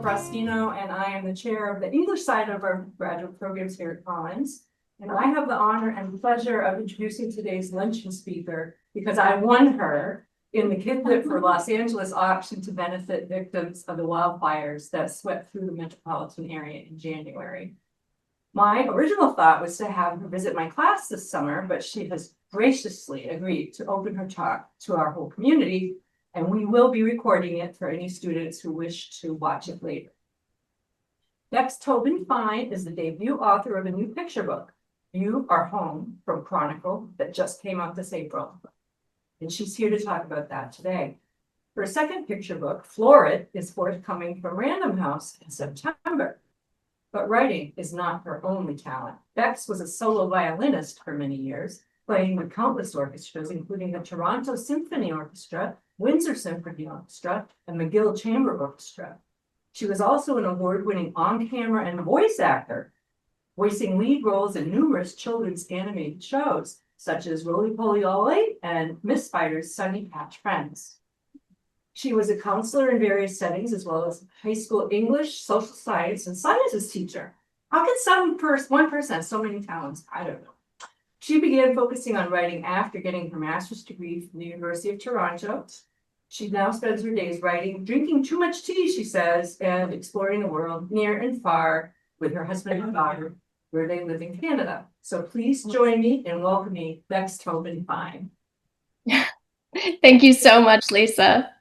Brustino, and I am the chair of the English side of our graduate programs here at Hollins. And I have the honor and pleasure of introducing today's luncheon speaker because I won her in the Kidlit for Los Angeles auction to benefit victims of the wildfires that swept through the metropolitan area in January. My original thought was to have her visit my class this summer, but she has graciously agreed to open her talk to our whole community, and we will be recording it for any students who wish to watch it later. Bex Tobin is the debut author of a new picture book, You Are Home from Chronicle, that just came out this April. And she's here to talk about that today. Her second picture book, Florid, is forthcoming from Random House in September. But writing is not her only talent. Bex was a solo violinist for many years, playing with countless orchestras, including the Toronto Symphony Orchestra, Windsor Symphony Orchestra, and McGill Chamber Orchestra. She was also an award-winning on-camera and voice actor, voicing lead roles in numerous children's animated shows, such as Roly Poly Oly and Miss Spider's Sunny Patch Friends. She was a counselor in various settings, as well as high school English, social science, and sciences teacher. How can one person have so many talents? I don't know. She began focusing on writing after getting her master's degree from the University of Toronto. She now spends her days writing, drinking too much tea, she says, and exploring the world near and far with her husband and daughter, where they live in Canada. So please join me in welcoming Bex Tobin Fine. Thank you so much, Lisa.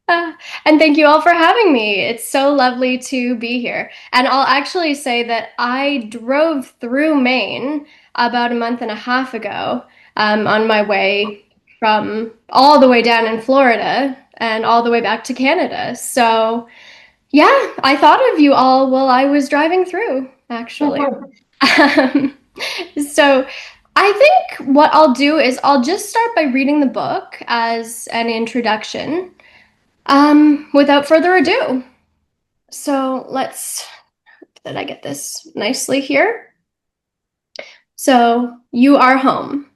And thank you all for having me. It's so lovely to be here. And I'll actually say that I drove through Maine about a month and a half ago on my way from all the way down in Florida and all the way back to Canada. So yeah, I thought of you all while I was driving through, actually. So I think what I'll do is I'll just start by reading the book as an introduction. Without further ado. So let's, did I get this nicely here? So You Are Home.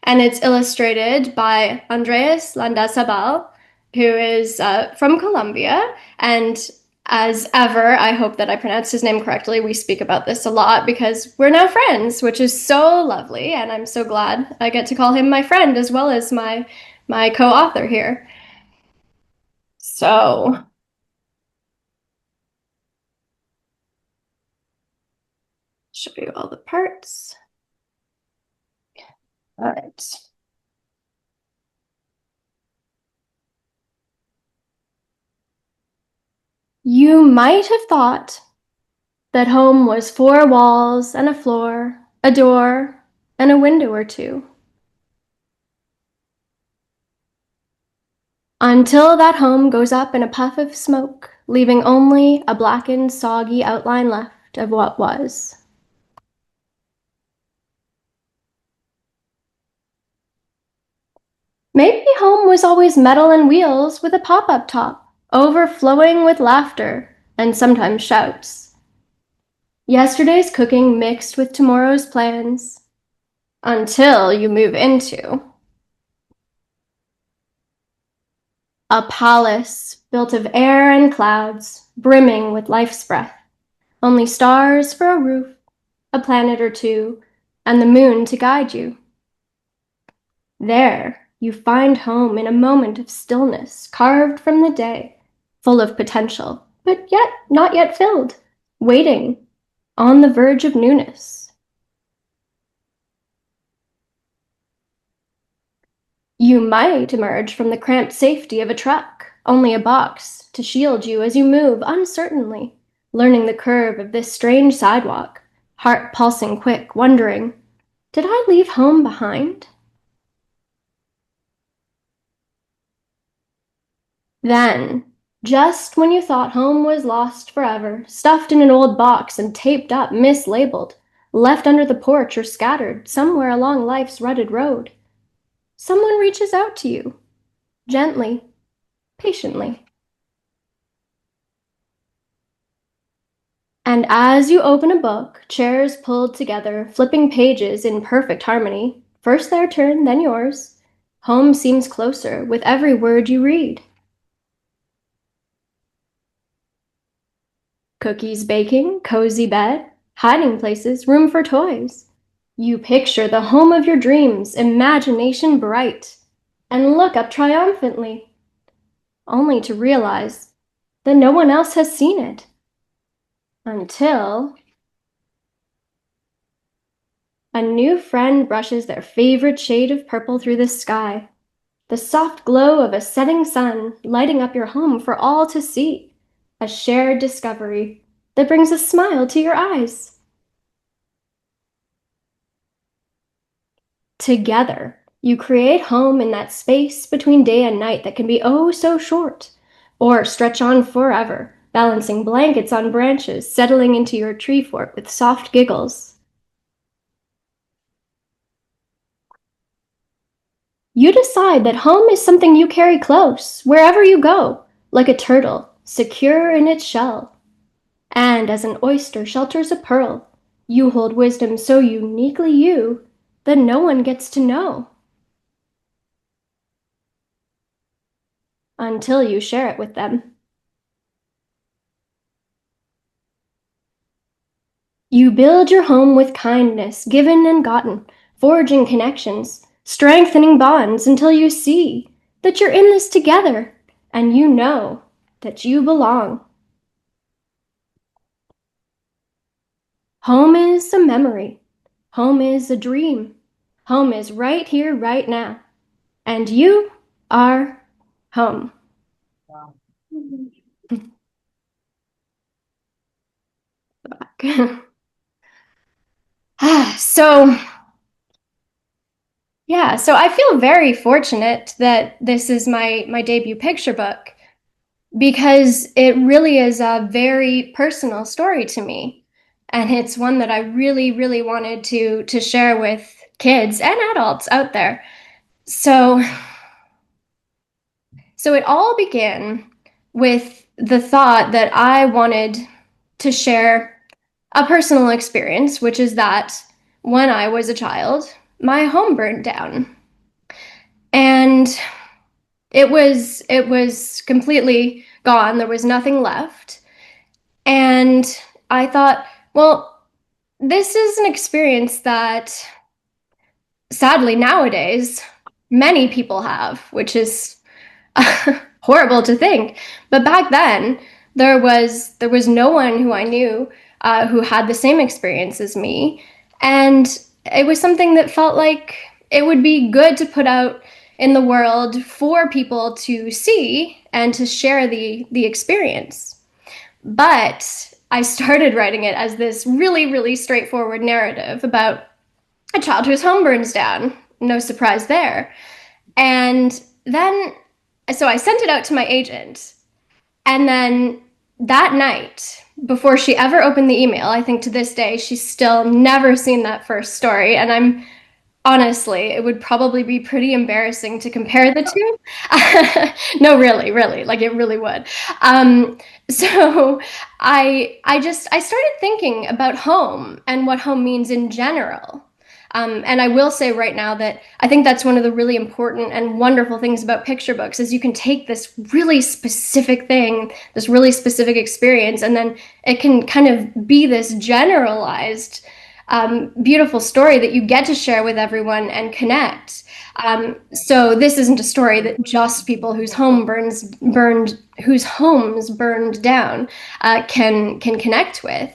And it's illustrated by Andres Landazabal, who is from Colombia. And as ever, I hope that I pronounced his name correctly. We speak about this a lot because we're now friends, which is so lovely. And I'm so glad I get to call him my friend as well as my co-author here. So show you all the parts. All right. You might have thought that home was 4 walls and a floor, a door, and a window or two. Until that home goes up in a puff of smoke, leaving only a blackened, soggy outline left of what was. Maybe home was always metal and wheels with a pop-up top, overflowing with laughter and sometimes shouts. Yesterday's cooking mixed with tomorrow's plans, until you move into a palace built of air and clouds, brimming with life's breath. Only stars for a roof, a planet or two, and the moon to guide you. There, you find home in a moment of stillness, carved from the day, full of potential, but yet not yet filled, waiting, on the verge of newness. You might emerge from the cramped safety of a truck, only a box to shield you as you move uncertainly, learning the curve of this strange sidewalk, heart pulsing quick, wondering, did I leave home behind? Then, just when you thought home was lost forever, stuffed in an old box and taped up, mislabeled, left under the porch or scattered somewhere along life's rutted road, someone reaches out to you, gently, patiently. And as you open a book, chairs pulled together, flipping pages in perfect harmony, first their turn, then yours, home seems closer with every word you read. Cookies baking, cozy bed, hiding places, room for toys. You picture the home of your dreams, imagination bright, and look up triumphantly, only to realize that no one else has seen it. Until a new friend brushes their favorite shade of purple through the sky, the soft glow of a setting sun lighting up your home for all to see, a shared discovery that brings a smile to your eyes. Together, you create home in that space between day and night that can be oh so short, or stretch on forever, balancing blankets on branches, settling into your tree fort with soft giggles. You decide that home is something you carry close, wherever you go, like a turtle, secure in its shell. And as an oyster shelters a pearl, you hold wisdom so uniquely you that no one gets to know until you share it with them. You build your home with kindness, given and gotten, forging connections, strengthening bonds until you see that you're in this together and you know that you belong. Home is a memory. Home is a dream. Home is right here, right now. And you are home. So, yeah, so I feel very fortunate that this is my debut picture book because it really is a very personal story to me. And it's one that I really, really wanted to share with kids and adults out there. So, so it all began with the thought that I wanted to share a personal experience, which is that when I was a child, my home burned down. And it was completely gone. There was nothing left. And I thought, well, this is an experience that sadly nowadays many people have, which is horrible to think. But back then, there was no one who I knew who had the same experience as me, and it was something that felt like it would be good to put out in the world for people to see and to share the experience. But I started writing it as this really, really straightforward narrative about a child whose home burns down. No surprise there. And then, so I sent it out to my agent. And then that night, before she ever opened the email, I think to this day, she's still never seen that first story. And I'm honestly, it would probably be pretty embarrassing to compare the two. No, really, really, like it really would. So I started thinking about home and what home means in general. And I will say right now that I think that's one of the really important and wonderful things about picture books is you can take this really specific thing, this really specific experience, and then it can kind of be this generalized beautiful story that you get to share with everyone and connect. So this isn't a story that just people whose homes burned down can connect with.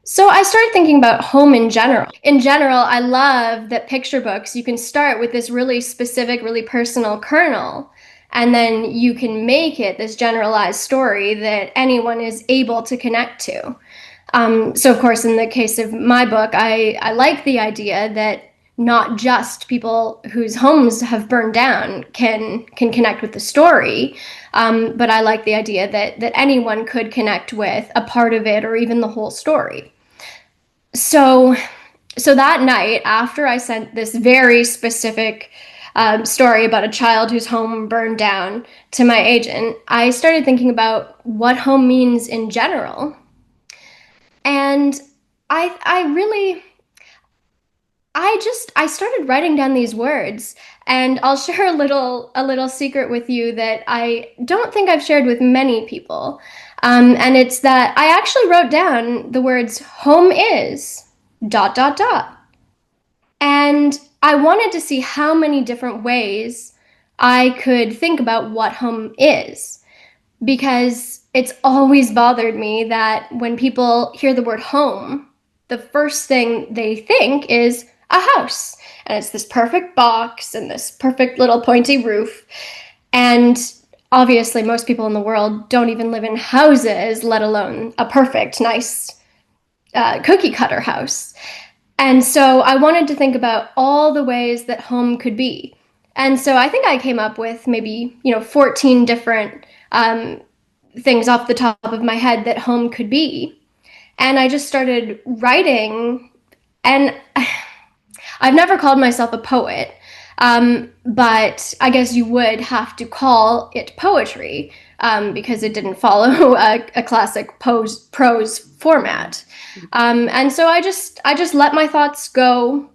So I started thinking about home in general. In general, I love that picture books, you can start with this really specific, really personal kernel, and then you can make it this generalized story that anyone is able to connect to. So of course, in the case of my book, I like the idea that not just people whose homes have burned down can connect with the story, but I like the idea that anyone could connect with a part of it or even the whole story. So so that night, after I sent this very specific story about a child whose home burned down to my agent, I started thinking about what home means in general. And I really I started writing down these words, and I'll share a little secret with you that I don't think I've shared with many people. And it's that I actually wrote down the words home is dot dot dot. And I wanted to see how many different ways I could think about what home is, because it's always bothered me that when people hear the word home, the first thing they think is a house. And it's this perfect box and this perfect little pointy roof. And obviously, most people in the world don't even live in houses, let alone a perfect, nice cookie cutter house. And so I wanted to think about all the ways that home could be. And so I think I came up with maybe, 14 different things off the top of my head that home could be. And I just started writing. And I've never called myself a poet, but I guess you would have to call it poetry, because it didn't follow a classic prose format. And so I just let my thoughts go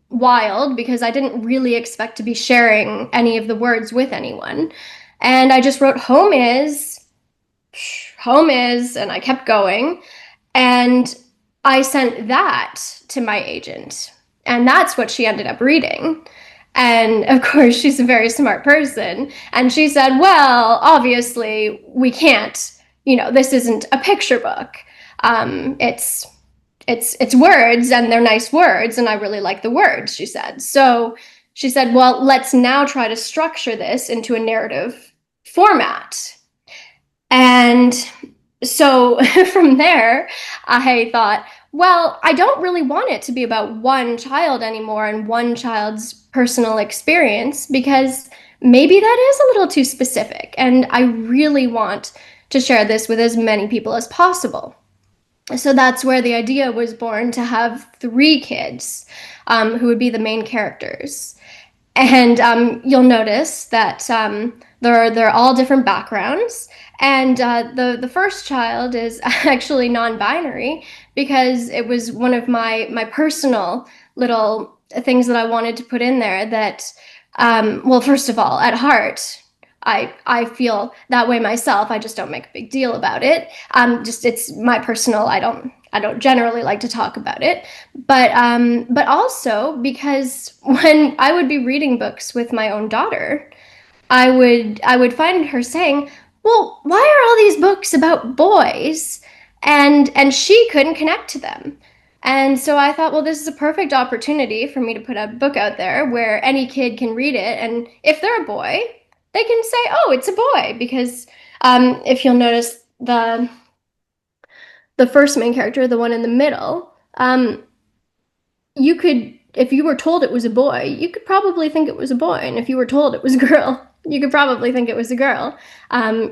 wild, because I didn't really expect to be sharing any of the words with anyone. And I just wrote home is, and I kept going. And I sent that to my agent, and that's what she ended up reading. And of course, she's a very smart person. And she said, well, obviously, we can't, this isn't a picture book. It's words, and they're nice words, and I really like the words, she said. So she said, well, let's now try to structure this into a narrative format. And so from there, I thought, well, I don't really want it to be about one child anymore and one child's personal experience, because maybe that is a little too specific. And I really want to share this with as many people as possible. So that's where the idea was born, to have 3 kids who would be the main characters. And you'll notice that they're all different backgrounds. And the first child is actually non-binary, because it was one of my personal little things that I wanted to put in there. That well, first of all, at heart, I feel that way myself. I just don't make a big deal about it. Just it's my personal. I don't generally like to talk about it, but also because when I would be reading books with my own daughter, I would find her saying, "Well, why are all these books about boys?" And she couldn't connect to them. And so I thought, well, this is a perfect opportunity for me to put a book out there where any kid can read it, and if they're a boy, they can say, "Oh, it's a boy," because if you'll notice, the first main character, the one in the middle, you could, if you were told it was a boy, you could probably think it was a boy. And if you were told it was a girl, you could probably think it was a girl,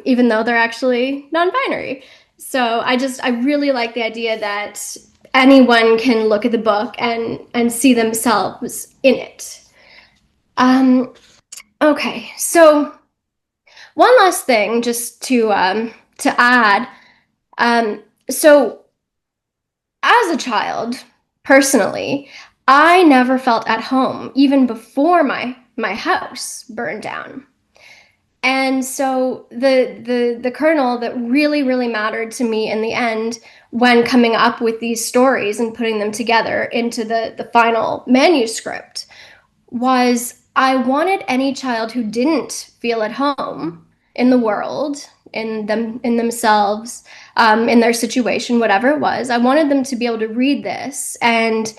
even though they're actually non-binary. So I really like the idea that anyone can look at the book and see themselves in it. Okay, so one last thing just to add. So as a child, personally, I never felt at home, even before my house burned down. And so the kernel that really mattered to me in the end, when coming up with these stories and putting them together into the final manuscript, was I wanted any child who didn't feel at home in the world, in themselves, in their situation, whatever it was, I wanted them to be able to read this and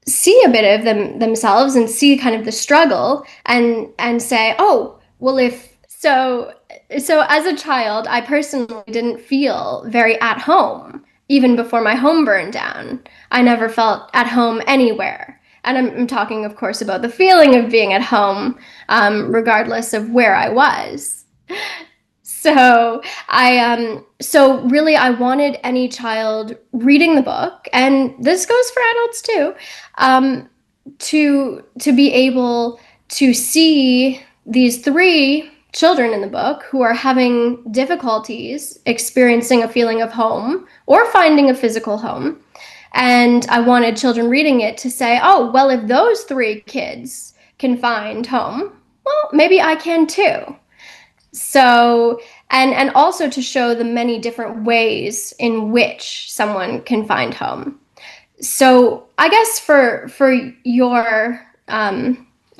see a bit of themselves, and see kind of the struggle, and say, oh, well, if so as a child, I personally didn't feel very at home even before my home burned down. I never felt at home anywhere. And I'm talking, of course, about the feeling of being at home, regardless of where I was. So really, I wanted any child reading the book, and this goes for adults too, to be able to see these 3 children in the book who are having difficulties experiencing a feeling of home or finding a physical home, And I wanted children reading it to say, oh, well, if those 3 kids can find home, well, maybe I can too. So, and also to show the many different ways in which someone can find home. So, I guess for your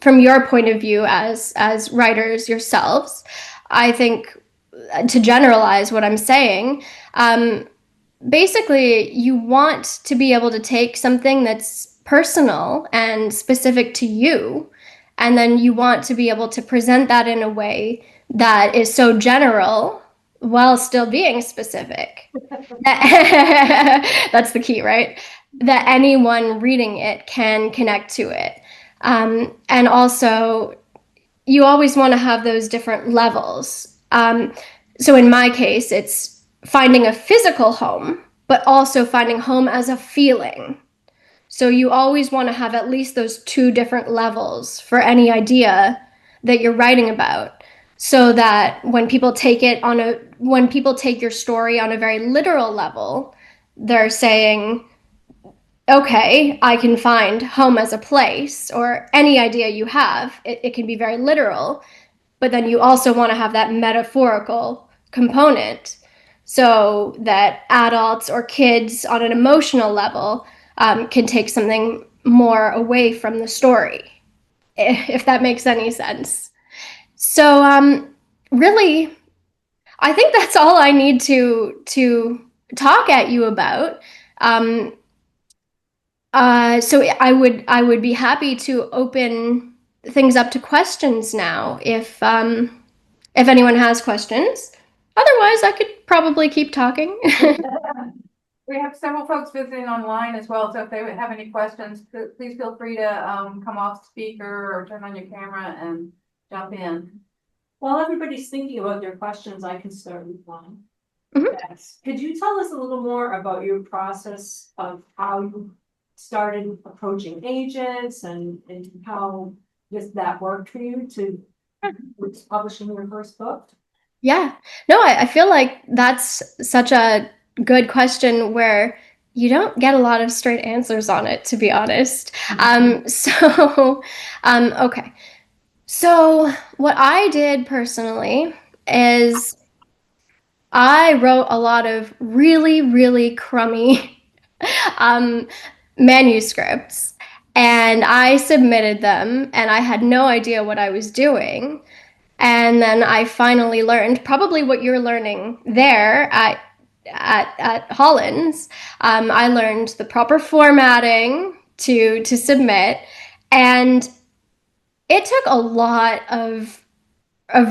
from your point of view as writers yourselves, I think to generalize what I'm saying, basically you want to be able to take something that's personal and specific to you, and then you want to be able to present that in a way that is so general while still being specific. That's the key, right? That anyone reading it can connect to it. And also, you always want to have those different levels. So in my case, it's finding a physical home, but also finding home as a feeling. So you always want to have at least those 2 different levels for any idea that you're writing about, so that when people take your story on a very literal level, they're saying, okay, I can find home as a place, or any idea you have. It can be very literal, but then you also want to have that metaphorical component, so that adults or kids on an emotional level can take something more away from the story, if that makes any sense. So really, I think that's all I need to talk at you about. So I would be happy to open things up to questions now, if anyone has questions. Otherwise, I could probably keep talking. We have several folks visiting online as well, so if they have any questions, please feel free to come off speaker or turn on your camera and jump in. While everybody's thinking about their questions, I can start with one. Mhm. Yes. Could you tell us a little more about your process of how you started approaching agents, and how that worked for you to with publishing your first book? Yeah. No, I feel like that's such a good question where you don't get a lot of straight answers on it, to be honest. Okay. So, what I did personally is I wrote a lot of really, really crummy um, manuscripts, and I submitted them, and I had no idea what I was doing. And then I finally learned probably what you're learning there at Hollins. I learned the proper formatting to submit, and it took a lot of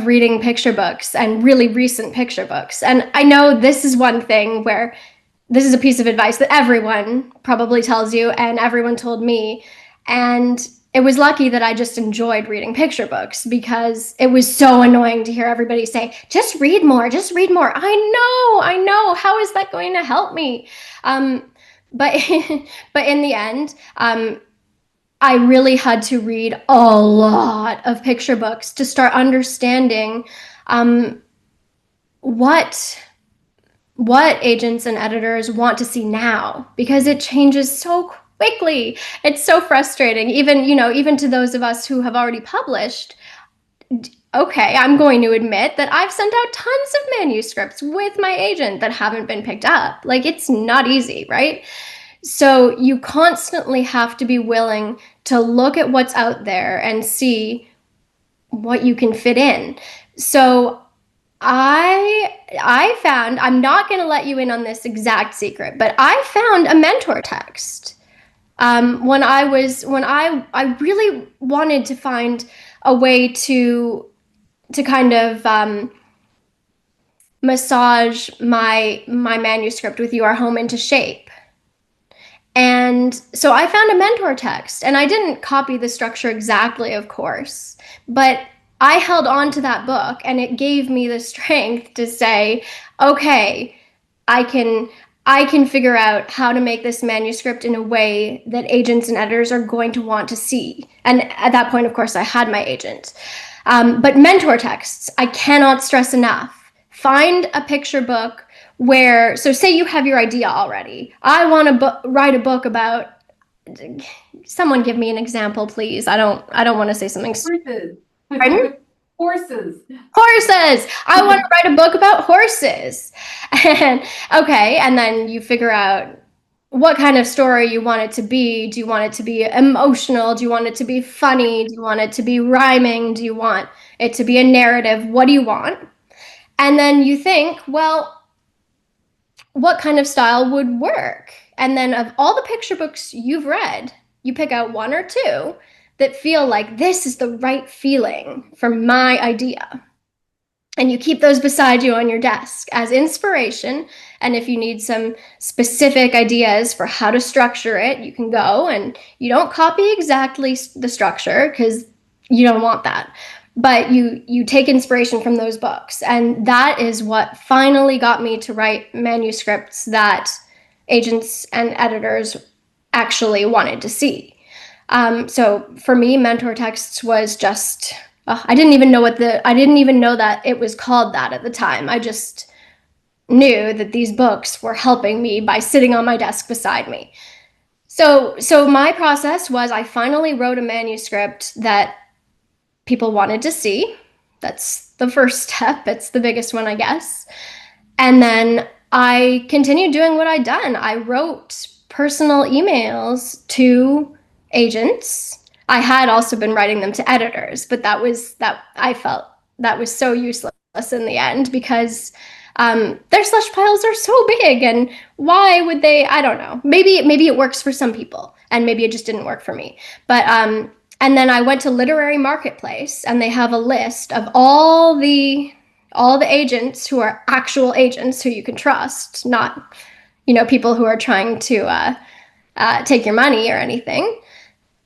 reading picture books, and really recent picture books. And I know this is one thing where this is a piece of advice that everyone probably tells you, and everyone told me. And it was lucky that I just enjoyed reading picture books, because it was so annoying to hear everybody say, just read more, just read more. I know. How is that going to help me? But but in the end, I really had to read a lot of picture books to start understanding what agents and editors want to see now, because it changes so quickly. It's so frustrating, even to those of us who have already published. Okay, I'm going to admit that I've sent out tons of manuscripts with my agent that haven't been picked up. Like, it's not easy, right? So you constantly have to be willing to look at what's out there and see what you can fit in. So I found, I'm not going to let you in on this exact secret, but I found a mentor text. When I really wanted to find a way to kind of massage my manuscript with You Are Home into shape. And so I found a mentor text, and I didn't copy the structure exactly, of course, but I held on to that book, and it gave me the strength to say, okay, I can figure out how to make this manuscript in a way that agents and editors are going to want to see. And at that point, of course, I had my agent. But mentor texts, I cannot stress enough. Find a picture book where, so say you have your idea already. I want to write a book about, someone give me an example, please. I don't want to say something. Horses. Pardon? Horses. Horses. I want to write a book about horses. And okay, and then you figure out what kind of story you want it to be. Do you want it to be emotional? Do you want it to be funny? Do you want it to be rhyming? Do you want it to be a narrative? What do you want? And then you think, well, what kind of style would work? And then of all the picture books you've read, you pick out one or two that feel like this is the right feeling for my idea. And you keep those beside you on your desk as inspiration. And if you need some specific ideas for how to structure it, you can go, and you don't copy exactly the structure because you don't want that. But you take inspiration from those books. And that is what finally got me to write manuscripts that agents and editors actually wanted to see. So for me, mentor texts was just, I didn't even know that it was called that at the time. I just knew that these books were helping me by sitting on my desk beside me. So my process was, I finally wrote a manuscript that people wanted to see. That's the first step. It's the biggest one, I guess. And then I continued doing what I'd done. I wrote personal emails to agents. I had also been writing them to editors, but I felt that was so useless in the end because their slush piles are so big, and why would they? I don't know. Maybe it works for some people, and maybe it just didn't work for me. But and then I went to Literary Marketplace, and they have a list of all the agents who are actual agents who you can trust, not people who are trying to take your money or anything.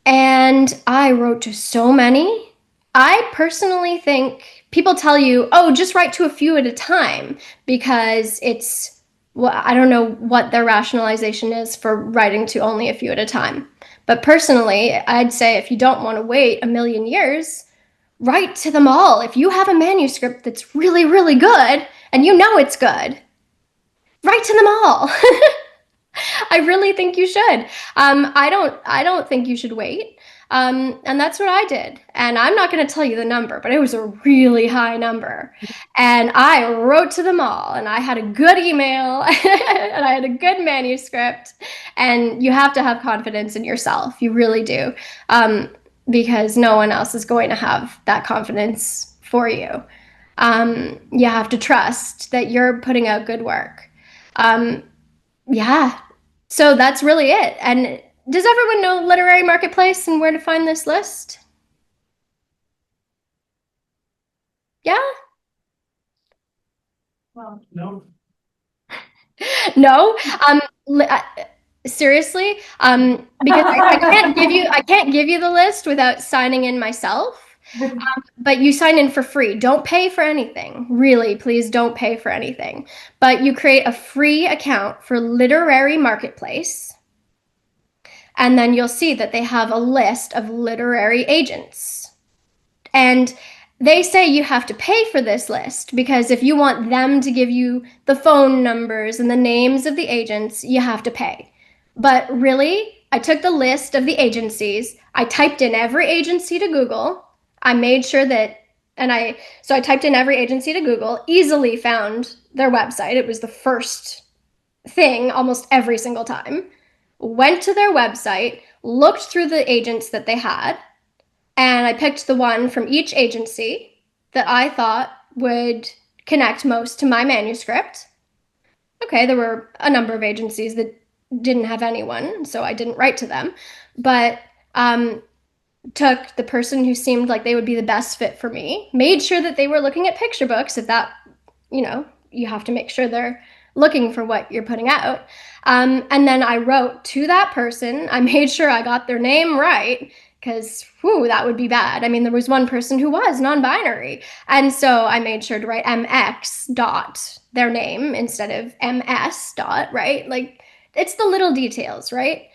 And I wrote to so many. I personally think people tell you, oh, just write to a few at a time because it's, well, I don't know what their rationalization is for writing to only a few at a time. But personally, I'd say if you don't want to wait a million years, write to them all. If you have a manuscript that's really, really good and you know it's good, write to them all. I really think you should. I don't think you should wait. And that's what I did. And I'm not going to tell you the number, but it was a really high number. And I wrote to them all, and I had a good email and I had a good manuscript. And you have to have confidence in yourself. You really do. Because no one else is going to have that confidence for you. You have to trust that you're putting out good work. Yeah. So that's really it. And does everyone know Literary Marketplace and where to find this list? Yeah? Well, No. No? Seriously? Because I can't give you the list without signing in myself. But you sign in for free. Don't pay for anything. Really, please don't pay for anything. But you create a free account for Literary Marketplace. And then you'll see that they have a list of literary agents. And they say you have to pay for this list because if you want them to give you the phone numbers and the names of the agents, you have to pay. But really, I took the list of the agencies, I typed in every agency to Google, I made sure that, so I typed in every agency to Google, easily found their website. It was the first thing almost every single time. Went to their website, looked through the agents that they had, and I picked the one from each agency that I thought would connect most to my manuscript. Okay, there were a number of agencies that didn't have anyone, so I didn't write to them, but took the person who seemed like they would be the best fit for me, made sure that they were looking at picture books, if that, you have to make sure they're looking for what you're putting out. And then I wrote to that person. I made sure I got their name right because, that would be bad. I mean, there was one person who was non-binary. And so I made sure to write MX dot their name instead of MS dot, right? Like, it's the little details, right?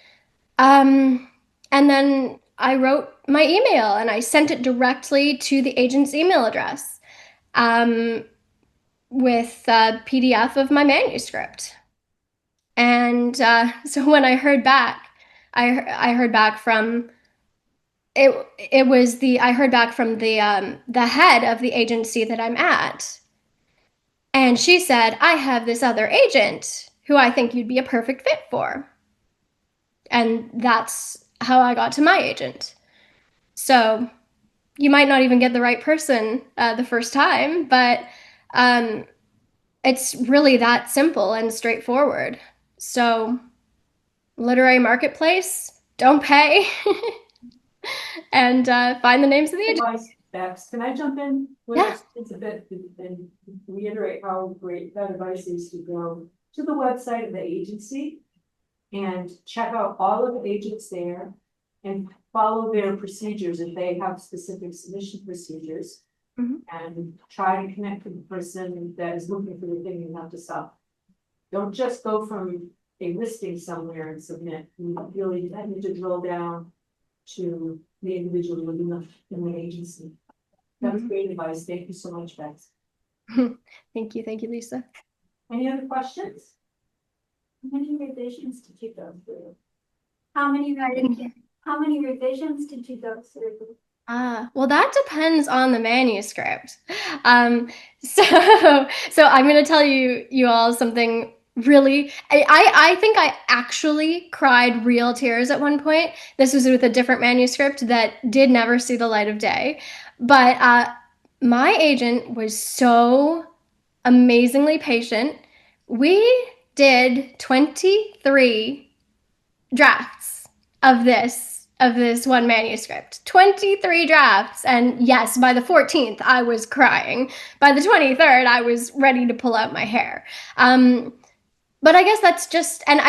And then I wrote my email and I sent it directly to the agent's email address. with a PDF of my manuscript. And so when I heard back, I heard back from it. It was the I heard back from the head of the agency that I'm at, and she said, "I have this other agent who I think you'd be a perfect fit for." And that's how I got to my agent. So you might not even get the right person the first time, but um, it's really that simple and straightforward. So, literary marketplace, don't pay, and find the names of the agents. Advice, Bex, can I jump in? Yeah. It's a bit and reiterate how great that advice is to go to the website of the agency and check out all of the agents there and follow their procedures if they have specific submission procedures. Mhm. And try to connect with the person that is looking for the thing you have to sell. Don't just go from a listing somewhere and submit. You really need to drill down to the individual within the agency. That was great advice. Thank you so much, Bex. Thank you, Lisa. Any other questions? How many revisions did you go through? How many revisions did you go through? Well, that depends on the manuscript. So I'm going to tell you all something really. I think I actually cried real tears at one point. This was with a different manuscript that did never see the light of day, but my agent was so amazingly patient. We did 23 drafts of this one manuscript. 23 drafts. And yes, by the 14th, I was crying. By the 23rd, I was ready to pull out my hair. But I guess that's just, and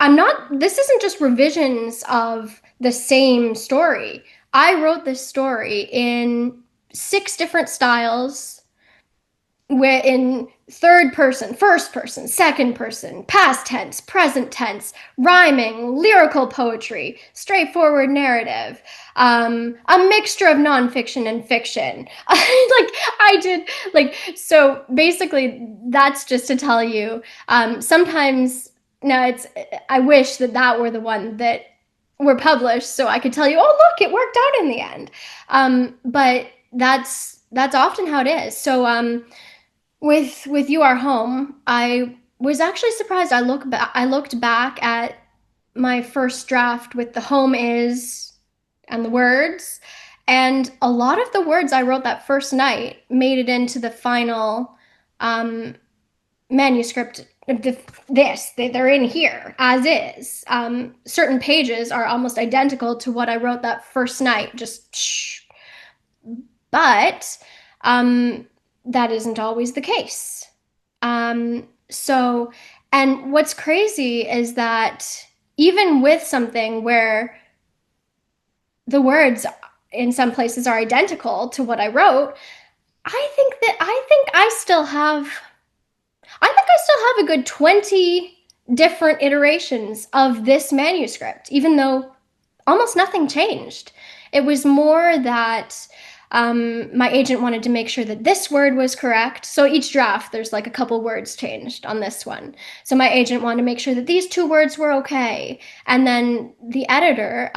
I'm not, this isn't just revisions of the same story. I wrote this story in 6 different styles, where in third person, first person, second person, past tense, present tense, rhyming, lyrical poetry, straightforward narrative, a mixture of nonfiction and fiction. So basically that's just to tell you, sometimes now I wish that were the one that were published so I could tell you, oh, look, it worked out in the end. But that's often how it is. So, with You Are Home, I was actually surprised. I looked back at my first draft with the home is and the words, and a lot of the words I wrote that first night made it into the final manuscript. They're in here as is. Certain pages are almost identical to what I wrote that first night. But that isn't always the case. So, and what's crazy is that even with something where the words in some places are identical to what I wrote, I think I still have a good 20 different iterations of this manuscript, even though almost nothing changed. It was more that my agent wanted to make sure that this word was correct. So each draft, there's like a couple words changed on this one. So my agent wanted to make sure that these 2 words were okay. And then the editor,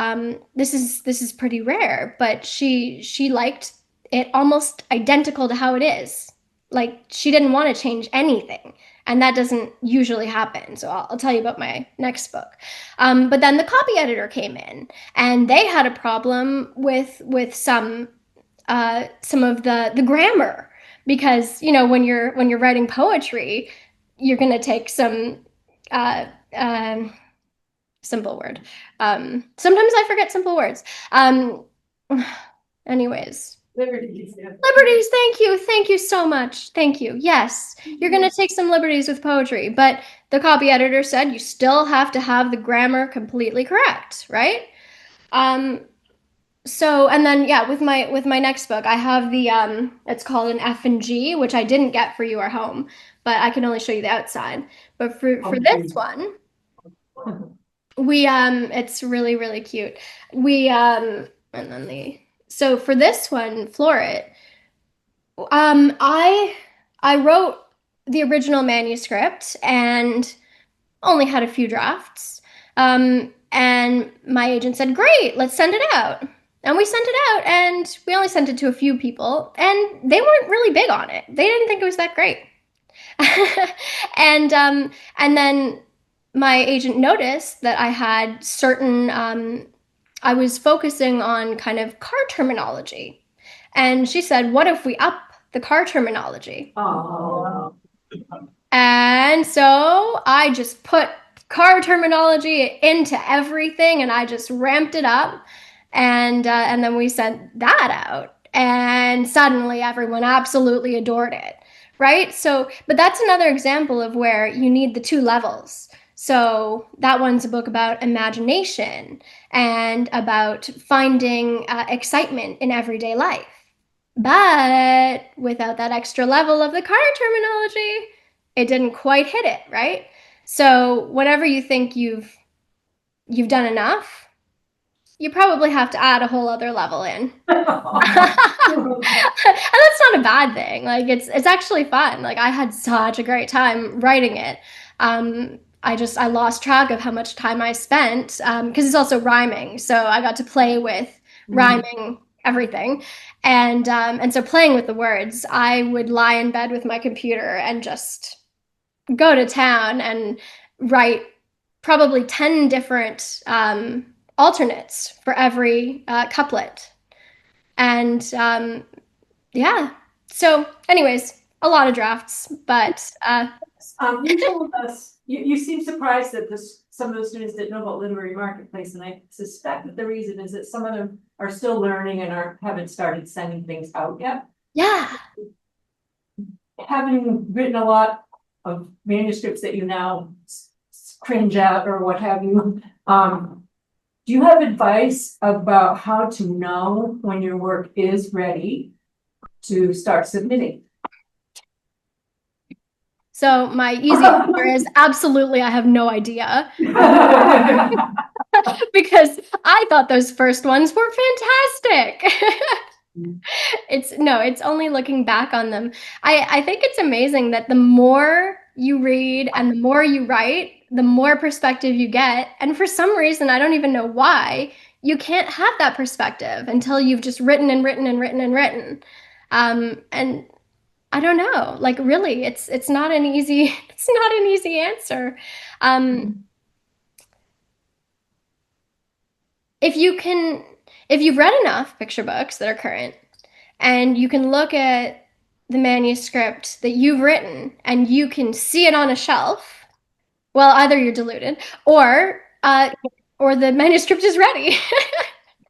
this is pretty rare, but she liked it almost identical to how it is. Like she didn't want to change anything. And that doesn't usually happen. So I'll tell you about my next book. But then the copy editor came in, and they had a problem with some of the grammar, because when you're writing poetry, you're gonna take some uh, uh, simple word. Sometimes I forget simple words. Anyways. Liberties. Liberties, thank you so much. Thank you. Yes, you're gonna take some liberties with poetry, but the copy editor said you still have to have the grammar completely correct, right? So, and then yeah, with my next book, I have the it's called an F and G, which I didn't get for You Are Home, but I can only show you the outside. But for this one, we it's really cute. We and then so for this one, Floret, I wrote the original manuscript and only had a few drafts. And my agent said, "Great, let's send it out." And we sent it out, and we only sent it to a few people, and they weren't really big on it. They didn't think it was that great. And then my agent noticed that I had certain I was focusing on kind of car terminology. And she said, "What if we up the car terminology?" Oh. And so I just put car terminology into everything, and I just ramped it up. And then we sent that out, and suddenly everyone absolutely adored it, right? So, but that's another example of where you need the two levels. So that one's a book about imagination and about finding excitement in everyday life. But without that extra level of the car terminology, it didn't quite hit it, right? So whenever you think you've done enough, you probably have to add a whole other level in. And that's not a bad thing. Like it's actually fun. Like I had such a great time writing it. I lost track of how much time I spent because it's also rhyming. So I got to play with rhyming everything. And so playing with the words, I would lie in bed with my computer and just go to town and write probably 10 different alternates for every couplet. And yeah. So, anyways, a lot of drafts, but You told us, you seem surprised that some of those students didn't know about literary marketplace, and I suspect that the reason is that some of them are still learning and haven't started sending things out yet. yeah. Having written a lot of manuscripts that you now cringe at or what have you, do you have advice about how to know when your work is ready to start submitting? So my easy answer is absolutely, I have no idea. Because I thought those first ones were fantastic. It's only looking back on them. I think it's amazing that the more you read and the more you write, the more perspective you get. And for some reason, I don't even know why, you can't have that perspective until you've just written and written and written and written. And I don't know, like really, it's not an easy it's not an easy answer. If you've read enough picture books that are current, and you can look at the manuscript that you've written and you can see it on a shelf, well, either you're deluded or the manuscript is ready.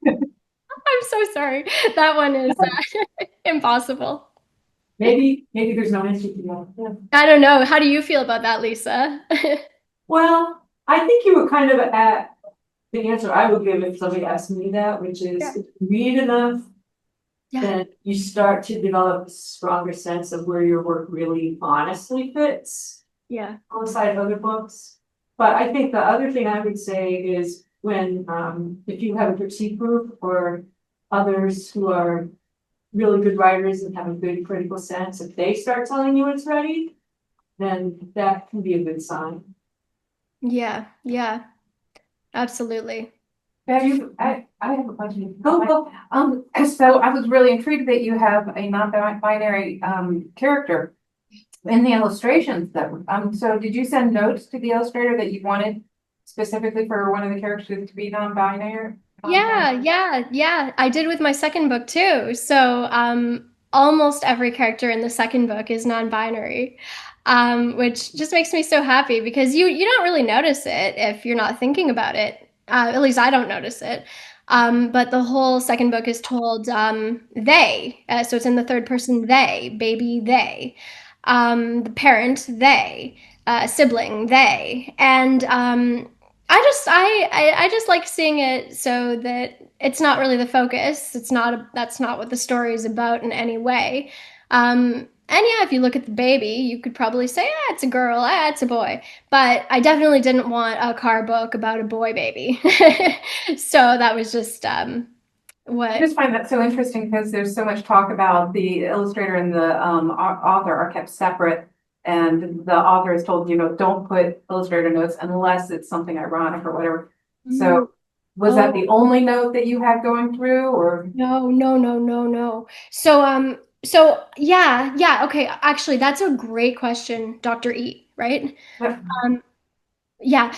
I'm so sorry. That one is impossible. Maybe there's no answer to that. Yeah. I don't know. How do you feel about that, Lisa? Well, I think you were kind of at the answer I would give if somebody asked me that, which is Yeah. if you read enough, Yeah. then you start to develop a stronger sense of where your work really honestly fits Yeah. alongside of other books. But I think the other thing I would say is when if you have a critique group or others who are really good writers and have a good critical sense, if they start telling you it's ready, then that can be a good sign. Yeah. Yeah. Absolutely. I have a question. Go. So I was really intrigued that you have a non-binary character in the illustrations that, so did you send notes to the illustrator that you wanted specifically for one of the characters to be non-binary? Yeah. I did with my second book too. So almost every character in the second book is non-binary, which just makes me so happy because you don't really notice it if you're not thinking about it. At least I don't notice it. But the whole second book is told they, so it's in the third person they, baby they, the parent they, sibling they, and I just like seeing it so that it's not really the focus. That's not what the story is about in any way. And yeah, if you look at the baby, you could probably say, it's a girl, it's a boy. But I definitely didn't want a car book about a boy baby. So that was just what. I just find that so interesting because there's so much talk about the illustrator and the author are kept separate. And the author is told, don't put illustrator notes unless it's something ironic or whatever. So was that the only note that you had going through, or? No, no, no, no, no. So yeah, okay. Actually, that's a great question, Dr. E, right? Um, yeah.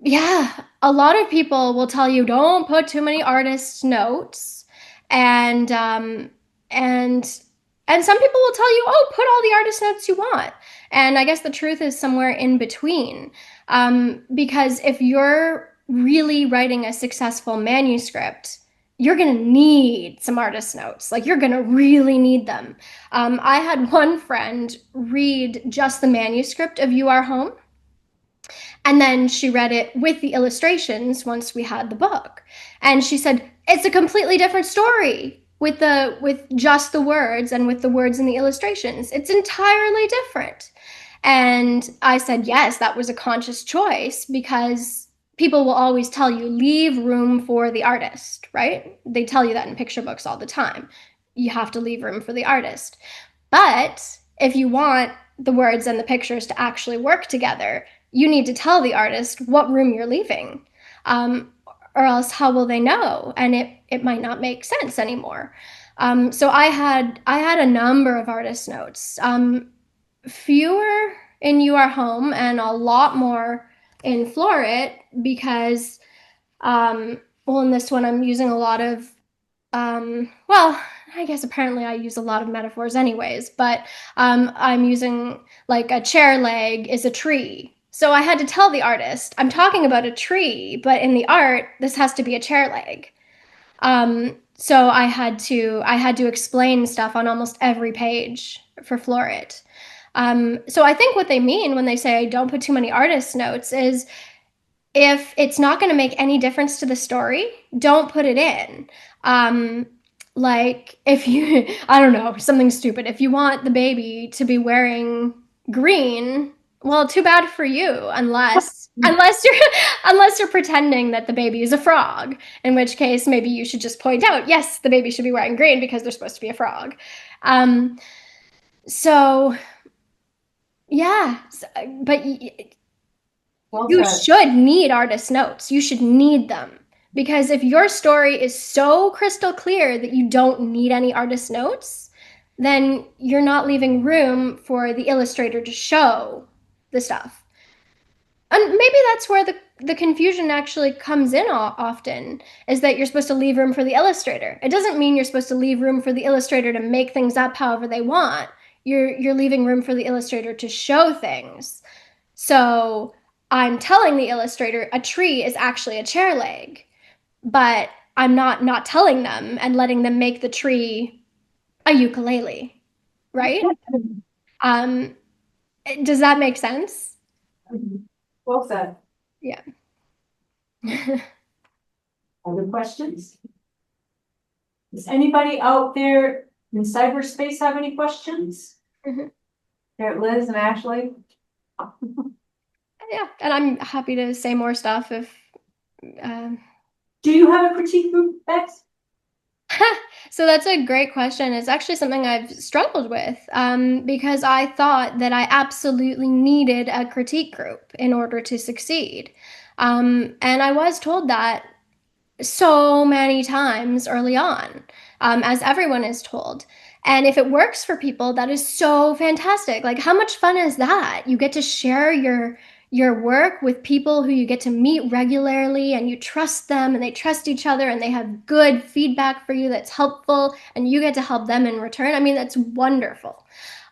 Yeah, a lot of people will tell you don't put too many artist notes, and and and some people will tell you, oh, put all the artist notes you want. And I guess the truth is somewhere in between, because if you're really writing a successful manuscript, you're gonna need some artist notes. Like you're gonna really need them. I had one friend read just the manuscript of You Are Home, and then she read it with the illustrations once we had the book. And she said, it's a completely different story with just the words and with the words and the illustrations. It's entirely different. And I said, yes, that was a conscious choice because people will always tell you leave room for the artist, right? They tell you that in picture books all the time. You have to leave room for the artist. But if you want the words and the pictures to actually work together, you need to tell the artist what room you're leaving, or else how will they know? And it might not make sense anymore. So I had a number of artist notes, fewer in You Are Home and a lot more in Florit because, well, in this one I'm using a lot of, well, I guess apparently I use a lot of metaphors anyways, but I'm using like a chair leg is a tree. So I had to tell the artist, I'm talking about a tree, but in the art, this has to be a chair leg. So I had to explain stuff on almost every page for Florit. So I think what they mean when they say don't put too many artist notes is if it's not going to make any difference to the story, don't put it in. Like if you, I don't know, something stupid. If you want the baby to be wearing green, well, too bad for you, unless you're pretending that the baby is a frog, in which case maybe you should just point out, yes, the baby should be wearing green because they're supposed to be a frog. So yeah, but Well you said. should need artist notes. You should need them. Because if your story is so crystal clear that you don't need any artist notes, then you're not leaving room for the illustrator to show the stuff. And maybe that's where the confusion actually comes in often, is that you're supposed to leave room for the illustrator. It doesn't mean you're supposed to leave room for the illustrator to make things up however they want. You're leaving room for the illustrator to show things. So I'm telling the illustrator a tree is actually a chair leg, but I'm not telling them and letting them make the tree a ukulele, right? Um, does that make sense? Well said. Yeah. Other questions? Does anybody out there in cyberspace have any questions? Here, Liz and Ashley. Yeah, and I'm happy to say more stuff if. Um... Do you have a critique group, Bex? So that's a great question. It's actually something I've struggled with because I thought that I absolutely needed a critique group in order to succeed. And I was told that so many times early on, as everyone is told. And if it works for people, that is so fantastic. Like, how much fun is that? You get to share your work with people who you get to meet regularly, and you trust them and they trust each other and they have good feedback for you that's helpful, and you get to help them in return. I mean, that's wonderful.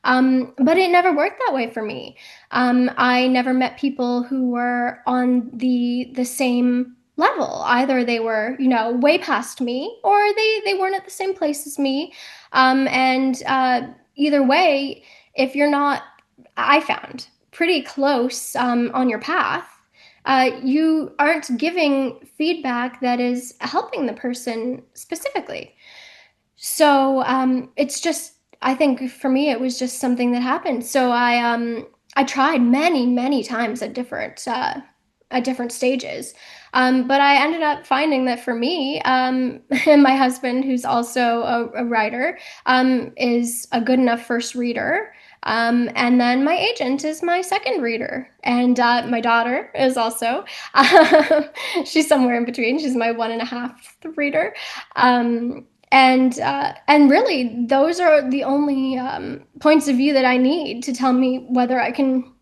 But it never worked that way for me. I never met people who were on the same level. Either they were, way past me, or they weren't at the same place as me. And either way, if you're not, I found, pretty close on your path, you aren't giving feedback that is helping the person specifically. So it's just, I think for me, it was just something that happened. So I tried many, many times at different at different stages. But I ended up finding that for me, my husband, who's also a writer, is a good enough first reader. And then my agent is my second reader. And my daughter is also, she's somewhere in between. She's my 1.5 reader. And really, those are the only points of view that I need to tell me whether I can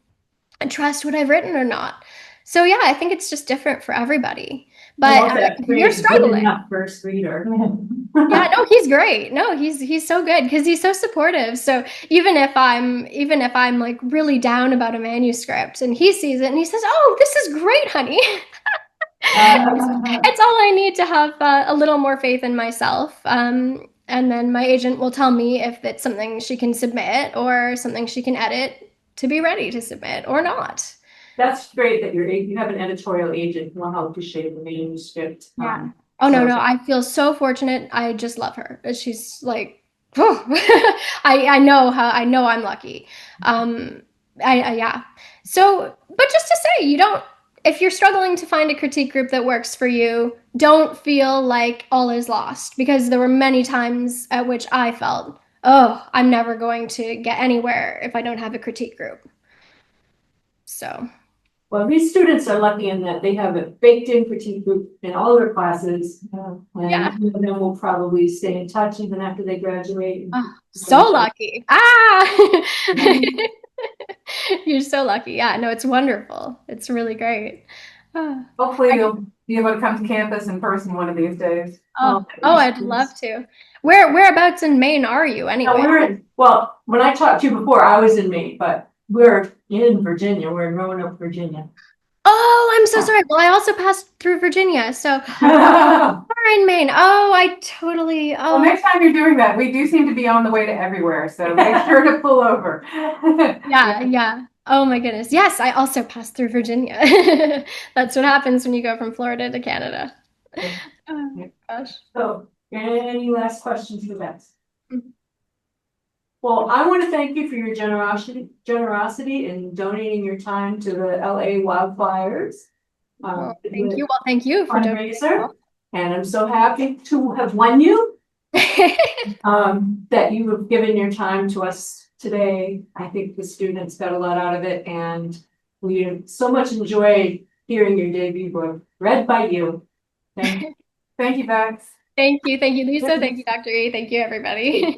trust what I've written or not. So yeah, I think it's just different for everybody. But if you're struggling, Not first reader. yeah, no, he's great. No, he's so good because he's so supportive. So even if I'm like really down about a manuscript and he sees it and he says, "Oh, this is great, honey." It's all I need to have a little more faith in myself. And then my agent will tell me if it's something she can submit or something she can edit to be ready to submit or not. That's great that you have an editorial agent who will help you shape the manuscript. Yeah. Oh no, I feel so fortunate. I just love her. She's like, oh, I know I'm lucky. Yeah. So, but just to say, if you're struggling to find a critique group that works for you, don't feel like all is lost because there were many times at which I felt, oh, I'm never going to get anywhere if I don't have a critique group. So. Well, these students are lucky in that they have a baked-in critique group in all their classes. And then we'll probably stay in touch even after they graduate. Oh, so lucky. You're so lucky. Yeah, no, it's wonderful. It's really great. Hopefully you'll be able to come to campus in person one of these days. I'd love to. Whereabouts in Maine are you anyway? Well, when I talked to you before, I was in Maine, but we're in Virginia. We're in Roanoke, Virginia. Oh, I'm so sorry. Well, I also passed through Virginia, so we're in Maine. Oh, I totally. Oh, Well, next time you're doing that, we do seem to be on the way to everywhere, so make sure to pull over. yeah. Oh my goodness. Yes, I also passed through Virginia. That's what happens when you go from Florida to Canada. Oh gosh. So, any last questions for Bex? Well, I want to thank you for your generosity in donating your time to the LA wildfires. Thank you. Well, thank you for fundraiser. And I'm so happy to have won you. That you have given your time to us today. I think the students got a lot out of it, and we so much enjoyed hearing your debut book read by you. Thank you. Thank you, Bex. Thank you, Lisa. Thank you, Dr. E. Thank you, everybody.